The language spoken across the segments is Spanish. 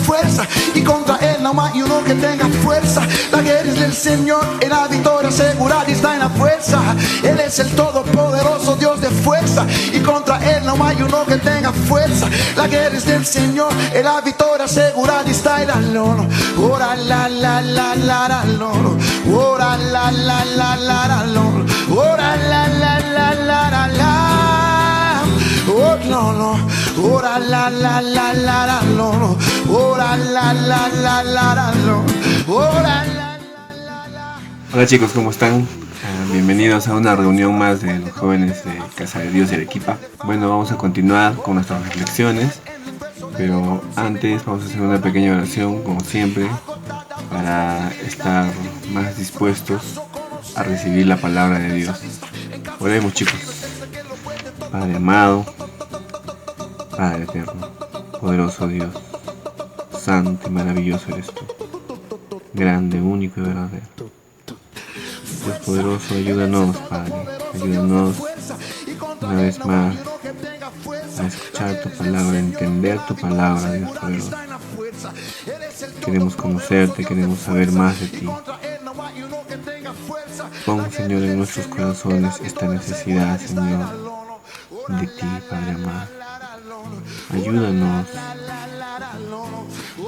fuerza, y contra él no hay uno que tenga fuerza. La guerra es del Señor, y la victoria segura está en la fuerza. Él es el todopoderoso Dios de fuerza, y contra él no hay uno que tenga fuerza. La guerra es del Señor, y la victoria segura está en la lona. Ora la la la la la lona. Ora la la la la la lona. Ora la la la la la la. Oh no no. Ora la la la la la no. Ora la la la la la no. Ora la la la. Hola chicos, ¿cómo están? Bienvenidos a una reunión más de los jóvenes de Casa de Dios y Arequipa. Bueno, vamos a continuar con nuestras reflexiones, pero antes vamos a hacer una pequeña oración, como siempre, para estar más dispuestos a recibir la palabra de Dios. Oremos, chicos. Padre amado, Padre eterno, poderoso Dios, santo y maravilloso eres tú, grande, único y verdadero. Dios poderoso, ayúdanos, Padre, ayúdanos una vez más a escuchar tu palabra, a entender tu palabra, Dios poderoso. Queremos conocerte, queremos saber más de ti. Pon, Señor, en nuestros corazones esta necesidad, Señor, de ti, Padre amado. Ayúdanos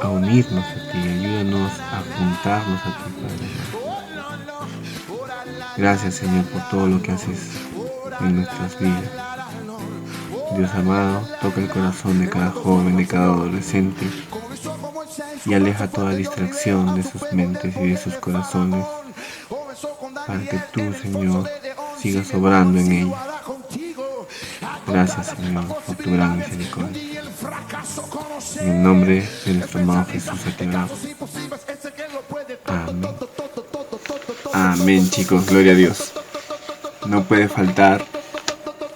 a unirnos a ti, ayúdanos a juntarnos a ti, Padre amado. Gracias, Señor, por todo lo que haces en nuestras vidas. Dios amado, toca el corazón de cada joven, de cada adolescente, y aleja toda distracción de sus mentes y de sus corazones, para que tú, Señor, sigas obrando en ellos. Gracias, Señor, por tu gran misericordia. En el nombre de nuestro amado Jesús te oramos. Amén. Amén, chicos, gloria a Dios. No puede faltar,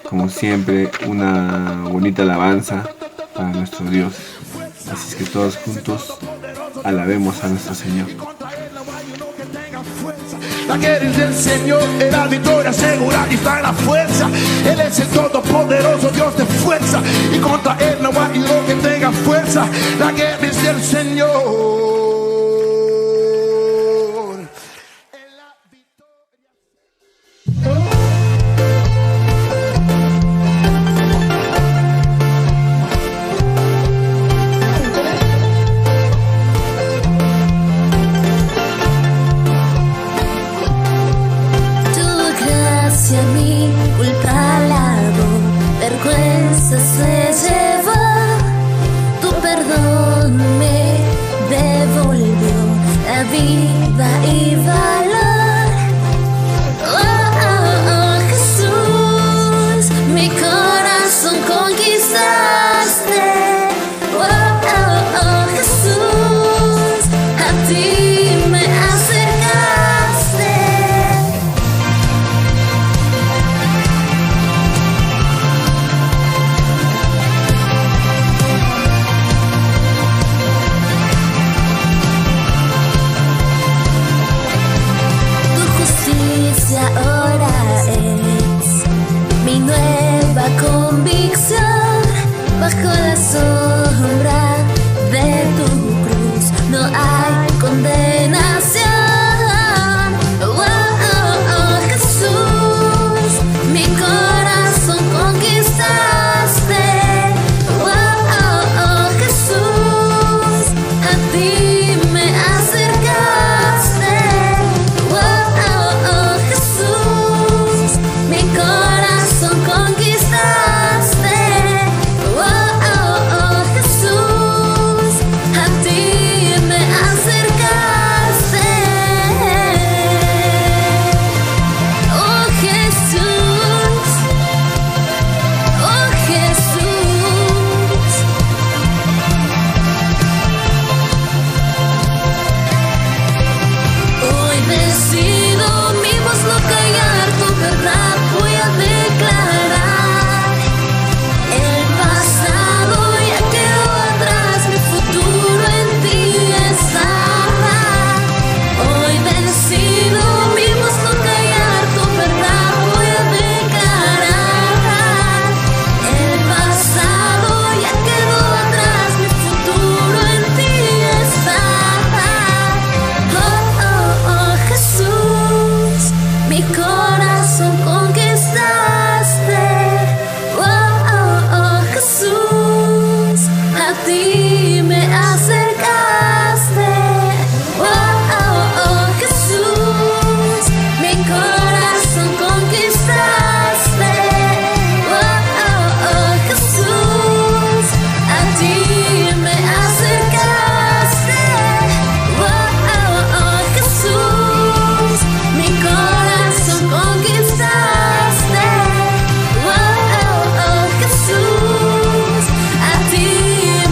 como siempre, una bonita alabanza para nuestro Dios. Así es que todos juntos alabemos a nuestro Señor. La guerra es del Señor, y la victoria segura está en la fuerza. Él es el todopoderoso Dios de fuerza, y contra él no hay uno que tenga fuerza. La guerra es del Señor. Mi culpa lavó, vergüenza se llevó, tu perdón me devolvió la vida y valor. Oh, oh, oh, Jesús, mi corazón conquistaste. Oh, oh, oh, Jesús, a ti me acercaste. Ahora es mi nueva convicción, bajo la sombra de tu cruz no hay condenación. Oh, oh, oh, Jesús, mi corazón conquistaste. Oh, oh, oh, Jesús, a ti me acercaste. Oh, oh, oh, Jesús. ti me acercaste. Oh, oh, oh, Jesús, mi corazón conquistaste. Oh, oh, oh, Jesús, a ti me acercaste. Oh, oh, oh, Jesús, mi corazón conquistaste. Oh, oh, oh, Jesús, a ti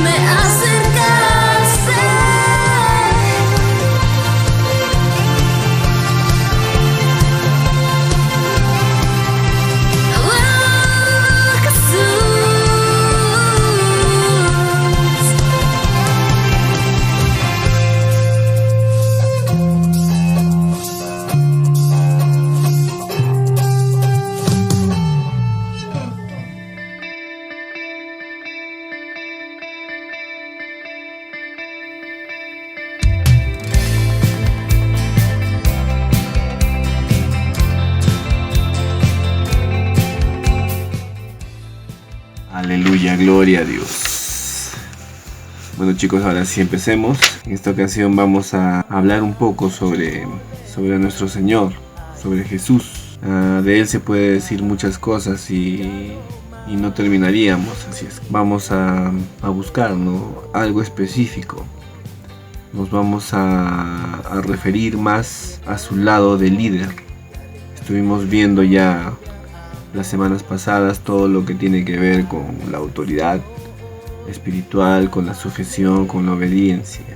me acercaste. Oh, Jesús. Aleluya, gloria a Dios. Bueno chicos, ahora sí empecemos. En esta ocasión vamos a hablar un poco sobre nuestro Señor, sobre Jesús. De Él se puede decir muchas cosas y no terminaríamos, así es. Vamos a buscar, ¿no?, algo específico. Nos vamos a referir más a su lado de líder. Estuvimos viendo ya las semanas pasadas todo lo que tiene que ver con la autoridad espiritual, con la sujeción, con la obediencia.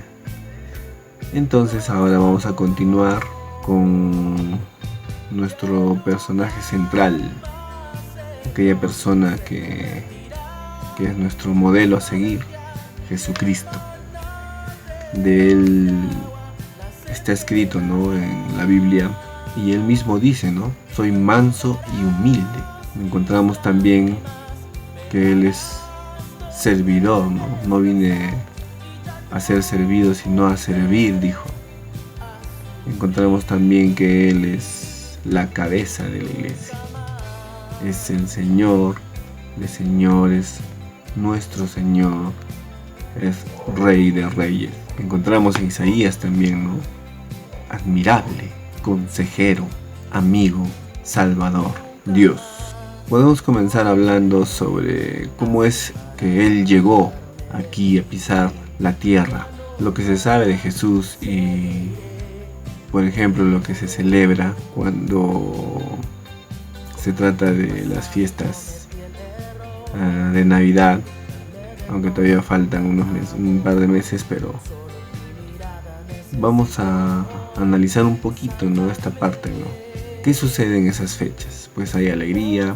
Entonces ahora vamos a continuar con nuestro personaje central, aquella persona que es nuestro modelo a seguir, Jesucristo. De Él está escrito, ¿no?, en la Biblia, y Él mismo dice, ¿no?, soy manso y humilde. Encontramos también que Él es servidor, ¿no? No vine a ser servido, sino a servir, dijo. Encontramos también que Él es la cabeza de la iglesia. Es el Señor de señores, nuestro Señor, es Rey de reyes. Encontramos en Isaías también, ¿no?, admirable, consejero, amigo, salvador, Dios. Podemos comenzar hablando sobre cómo es que Él llegó aquí a pisar la tierra, lo que se sabe de Jesús y, por ejemplo, lo que se celebra cuando se trata de las fiestas de Navidad, aunque todavía faltan un par de meses, pero vamos a analizar un poquito, ¿no?, esta parte, ¿no? ¿Qué sucede en esas fechas? Pues hay alegría,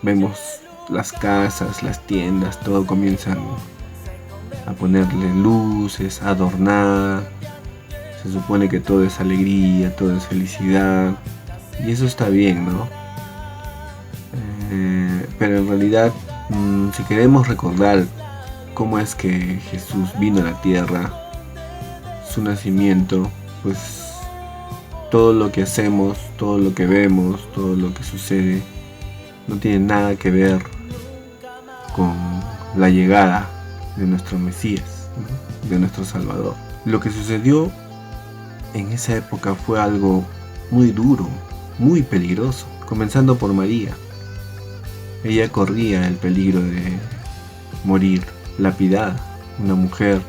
vemos las casas, las tiendas, todo comienzan a ponerle luces, a adornar. Se supone que todo es alegría, todo es felicidad, y eso está bien, ¿no? Pero en realidad, si queremos recordar cómo es que Jesús vino a la tierra, su nacimiento, pues todo lo que hacemos, todo lo que vemos, todo lo que sucede, no tiene nada que ver con la llegada de nuestro Mesías, ¿no?, de nuestro Salvador. Lo que sucedió en esa época fue algo muy duro, muy peligroso, comenzando por María. Ella corría el peligro de morir lapidada, una mujer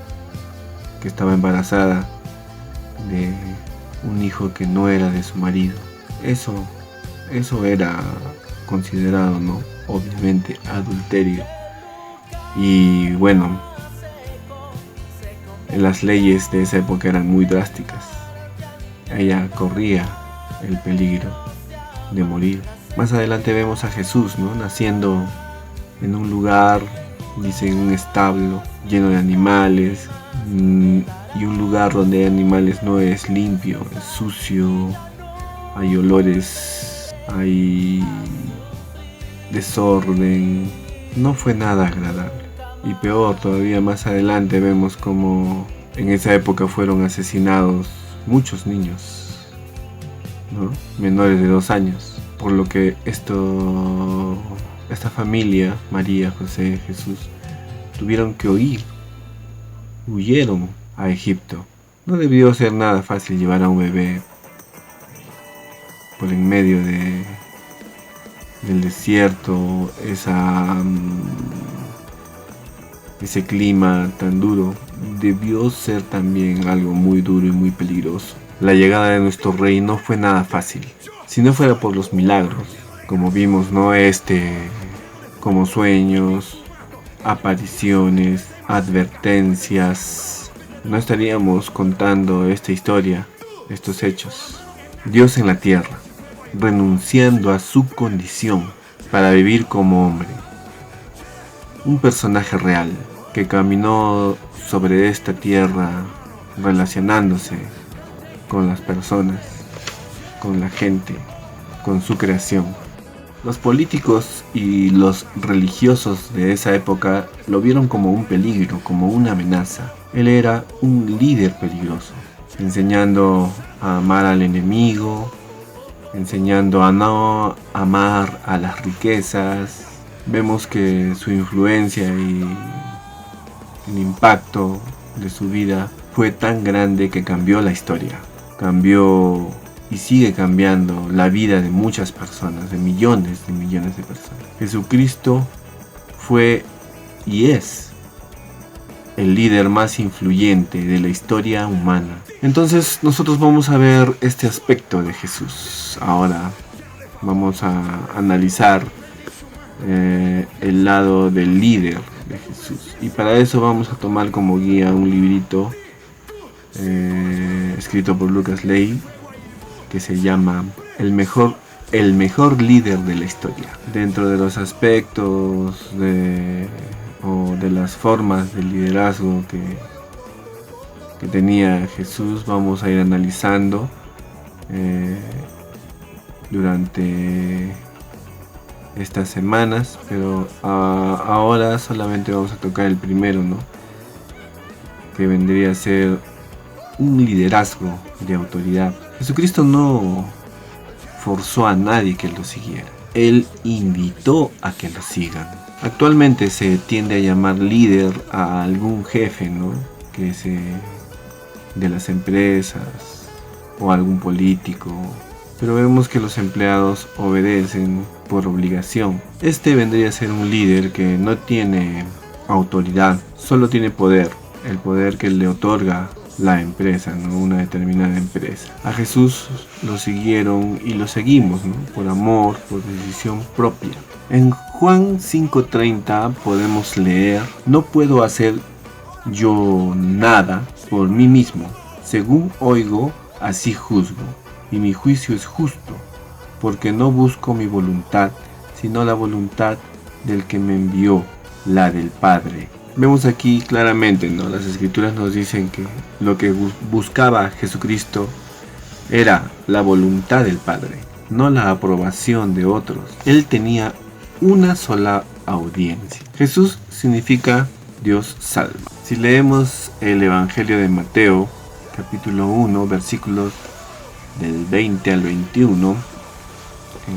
que estaba embarazada de un hijo que no era de su marido. Eso era considerado, ¿no?, obviamente adulterio. Y bueno, las leyes de esa época eran muy drásticas. Ella corría el peligro de morir. Más adelante vemos a Jesús, ¿no?, naciendo en un lugar, dice, en un establo lleno de animales, y un lugar donde hay animales no es limpio, es sucio, hay olores, hay desorden. No fue nada agradable. Y peor todavía, más adelante vemos como en esa época fueron asesinados muchos niños, ¿no?, menores de 2 años. Por lo que esto esta familia, María, José, Jesús, tuvieron que huyeron a Egipto. No debió ser nada fácil llevar a un bebé por en medio del desierto, ese clima tan duro. Debió ser también algo muy duro y muy peligroso. La llegada de nuestro rey no fue nada fácil. Si no fuera por los milagros, como vimos, ¿no? Como sueños, apariciones, advertencias, no estaríamos contando esta historia, estos hechos. Dios en la tierra, renunciando a su condición para vivir como hombre. Un personaje real que caminó sobre esta tierra relacionándose con las personas, con la gente, con su creación. Los políticos y los religiosos de esa época lo vieron como un peligro, como una amenaza. Él era un líder peligroso, enseñando a amar al enemigo, enseñando a no amar a las riquezas. Vemos que su influencia y el impacto de su vida fue tan grande que cambió la historia. Cambió y sigue cambiando la vida de muchas personas, de millones de personas. Jesucristo fue y es el líder más influyente de la historia humana. Entonces nosotros vamos a ver este aspecto de Jesús. Ahora vamos a analizar el lado del líder de Jesús. Y para eso vamos a tomar como guía un librito escrito por Lucas Ley, que se llama el mejor líder de la historia. Dentro de los aspectos o de las formas de liderazgo que tenía Jesús, vamos a ir analizando durante estas semanas, pero ahora solamente vamos a tocar el primero, ¿no? Que vendría a ser un liderazgo de autoridad. Jesucristo no forzó a nadie que lo siguiera. Él invitó a que lo sigan. Actualmente se tiende a llamar líder a algún jefe, ¿no? De las empresas o algún político. Pero vemos que los empleados obedecen por obligación. Este vendría a ser un líder que no tiene autoridad, solo tiene poder. El poder que le otorga la empresa, ¿no? Una determinada empresa. A Jesús lo siguieron y lo seguimos, ¿no? Por amor, por decisión propia. En Juan 5:30 podemos leer: no puedo hacer yo nada por mí mismo. Según oigo, así juzgo. Y mi juicio es justo, porque no busco mi voluntad, sino la voluntad del que me envió, la del Padre. Vemos aquí claramente, ¿no? Las escrituras nos dicen que lo que buscaba Jesucristo era la voluntad del Padre, no la aprobación de otros. Él tenía una sola audiencia. Jesús significa Dios salva. Si leemos el Evangelio de Mateo, capítulo 1, versículos del 20 al 21,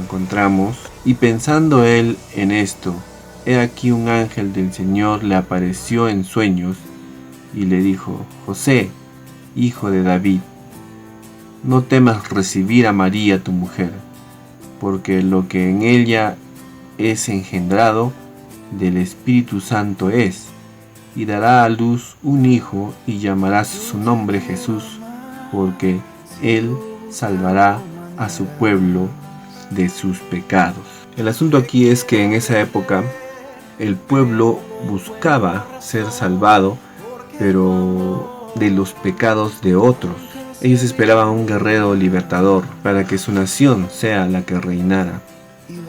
encontramos: y pensando él en esto, he aquí un ángel del Señor le apareció en sueños y le dijo: José, hijo de David, no temas recibir a María tu mujer, porque lo que en ella es engendrado del Espíritu Santo es, y dará a luz un hijo y llamarás su nombre Jesús, porque él salvará a su pueblo de sus pecados. El asunto aquí es que en esa época el pueblo buscaba ser salvado, pero de los pecados de otros. Ellos esperaban un guerrero libertador para que su nación sea la que reinara,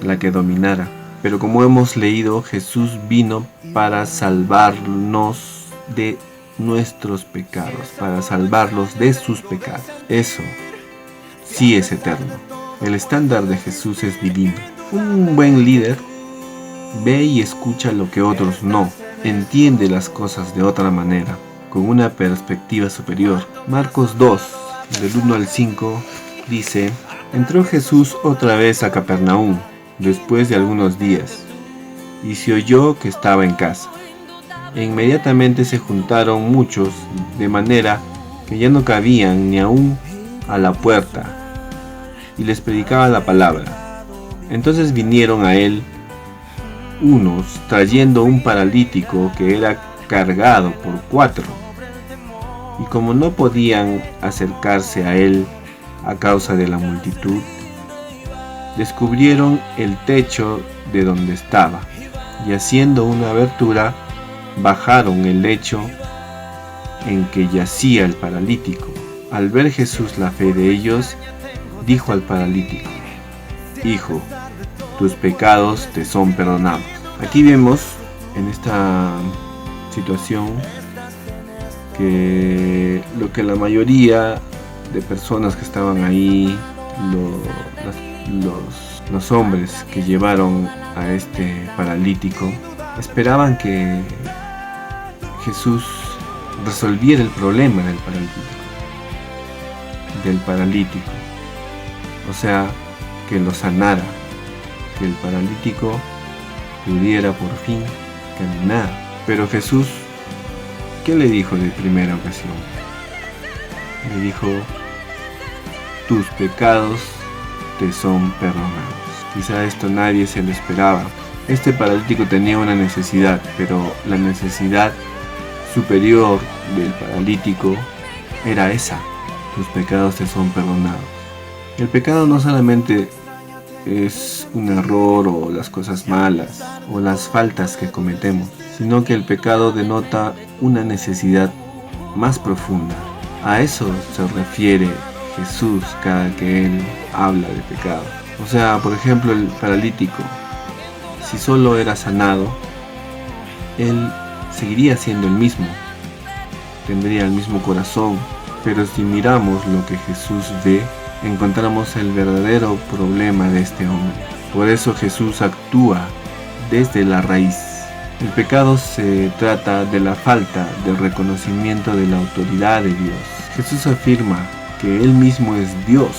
la que dominara. Pero como hemos leído, Jesús vino para salvarnos de nuestros pecados, para salvarlos de sus pecados. Eso sí es eterno. El estándar de Jesús es divino. Un buen líder ve y escucha lo que otros no. Entiende las cosas de otra manera, con una perspectiva superior. Marcos 2, del 1 al 5, dice: entró Jesús otra vez a Capernaum, después de algunos días, y se oyó que estaba en casa. E inmediatamente se juntaron muchos, de manera que ya no cabían ni aún a la puerta, y les predicaba la palabra. Entonces vinieron a él unos trayendo un paralítico que era cargado por 4, y como no podían acercarse a él a causa de la multitud, descubrieron el techo de donde estaba, y haciendo una abertura, bajaron el lecho en que yacía el paralítico. Al ver Jesús la fe de ellos, dijo al paralítico: Hijo, tus pecados te son perdonados. Aquí vemos en esta situación que lo que la mayoría de personas que estaban ahí, los hombres que llevaron a este paralítico, esperaban que Jesús resolviera el problema del paralítico, o sea, que lo sanara, que el paralítico pudiera por fin caminar. Pero Jesús, ¿qué le dijo de primera ocasión? Le dijo: tus pecados te son perdonados. Quizá esto nadie se lo esperaba. Este paralítico tenía una necesidad, pero la necesidad superior del paralítico era esa: tus pecados te son perdonados. El pecado no solamente es un error o las cosas malas o las faltas que cometemos, sino que el pecado denota una necesidad más profunda. A eso se refiere Jesús cada que Él habla de pecado. O sea, por ejemplo, el paralítico, si solo era sanado, él seguiría siendo el mismo, tendría el mismo corazón. Pero si miramos lo que Jesús ve, encontramos el verdadero problema de este hombre. Por eso Jesús actúa desde la raíz. El pecado se trata de la falta de reconocimiento de la autoridad de Dios. Jesús afirma que Él mismo es Dios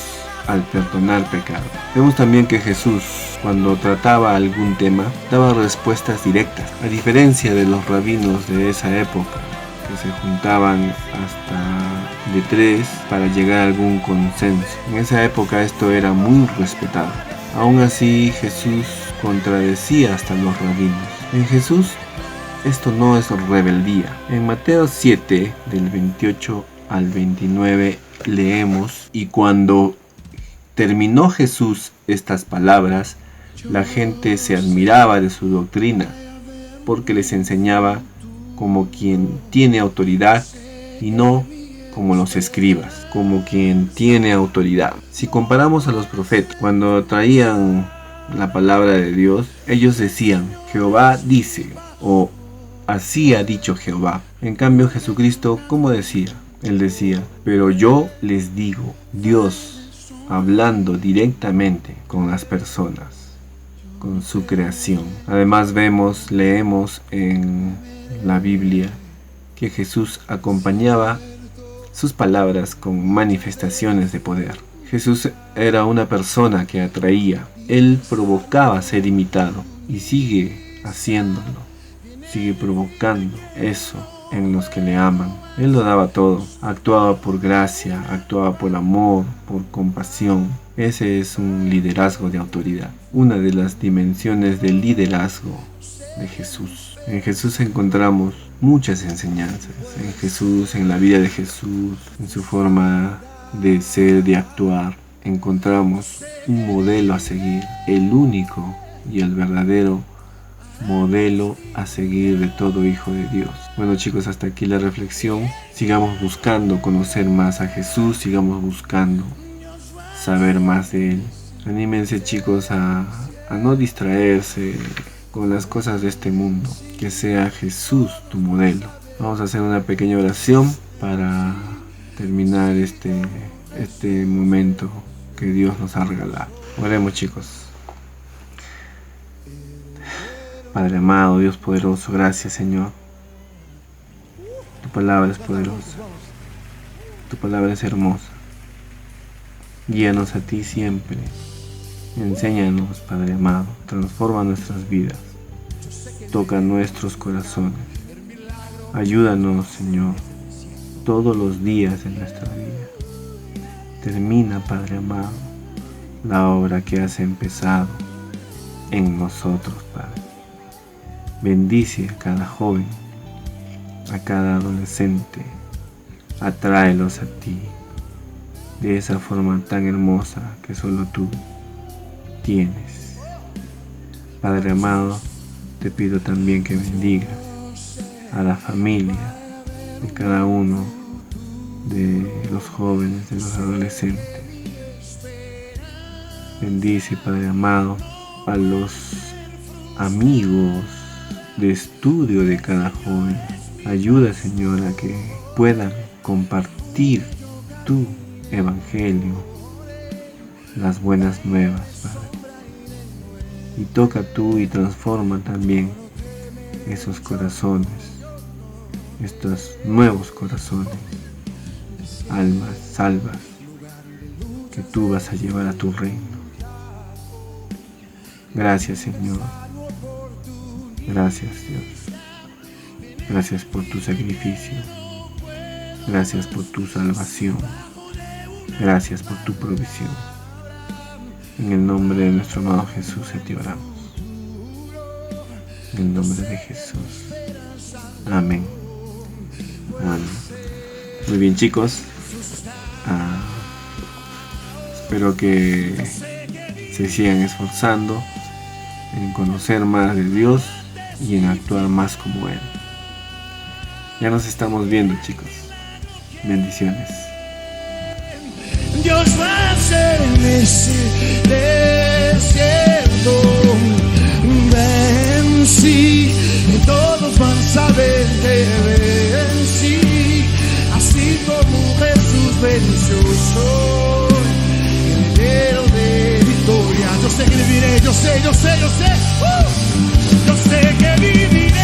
al perdonar pecado. Vemos también que Jesús, cuando trataba algún tema, daba respuestas directas, a diferencia de los rabinos de esa época, que se juntaban hasta de 3 para llegar a algún consenso. En esa época esto era muy respetado. Aún así, Jesús contradecía hasta los rabinos. En Jesús esto no es rebeldía. En Mateo 7, del 28 al 29, leemos: y cuando terminó Jesús estas palabras, la gente se admiraba de su doctrina, porque les enseñaba como quien tiene autoridad y no como los escribas, como quien tiene autoridad. Si comparamos a los profetas, cuando traían la palabra de Dios, ellos decían: Jehová dice, o así ha dicho Jehová. En cambio, Jesucristo, ¿cómo decía? Él decía: pero yo les digo. Dios hablando directamente con las personas, con su creación. Además leemos en la Biblia que Jesús acompañaba sus palabras con manifestaciones de poder. Jesús era una persona que atraía. Él provocaba ser imitado y sigue haciéndolo, sigue provocando eso en los que le aman. Él lo daba todo, actuaba por gracia, actuaba por amor, por compasión. Ese es un liderazgo de autoridad, una de las dimensiones del liderazgo de Jesús. En Jesús encontramos muchas enseñanzas, en Jesús, en la vida de Jesús, en su forma de ser, de actuar, encontramos un modelo a seguir, el único y el verdadero modelo a seguir de todo hijo de Dios. Bueno, chicos, hasta aquí la reflexión. Sigamos buscando conocer más a Jesús, sigamos buscando saber más de Él. Anímense, chicos, a no distraerse con las cosas de este mundo, que sea Jesús tu modelo. Vamos a hacer una pequeña oración para terminar este momento que Dios nos ha regalado. Oremos, chicos. Padre amado, Dios poderoso, gracias, Señor. Tu palabra es poderosa, tu palabra es hermosa. Guíanos a ti siempre. Enséñanos, Padre amado, transforma nuestras vidas. toca nuestros corazones. Ayúdanos, Señor, todos los días de nuestra vida. Termina, Padre amado, la obra que has empezado en nosotros, Padre. Bendice a cada joven, a cada adolescente, atráelos a ti, de esa forma tan hermosa que solo tú tienes. Padre amado, te pido también que bendigas a la familia de cada uno de los jóvenes, de los adolescentes. Bendice, Padre amado, a los amigos de estudio de cada joven. Ayuda, Señor, a que puedan compartir tu evangelio, las buenas nuevas, Padre. Y toca tú y transforma también esos corazones, estos nuevos corazones, almas salvas que tú vas a llevar a tu reino. Gracias, Señor. Gracias, Dios. Gracias por tu sacrificio. Gracias por tu salvación. Gracias por tu provisión. En el nombre de nuestro amado Jesús te oramos. En el nombre de Jesús. Amén. Amén. Muy bien, chicos. Espero que se sigan esforzando en conocer más de Dios y en actuar más como Él. Ya nos estamos viendo, chicos. Bendiciones. Dios va a hacer en ese desierto. Ven, sí, todos van a saber que ven, sí. Así como Jesús venció, soy heredero de victoria. Yo sé que viviré, yo sé. Yo sé que viviré.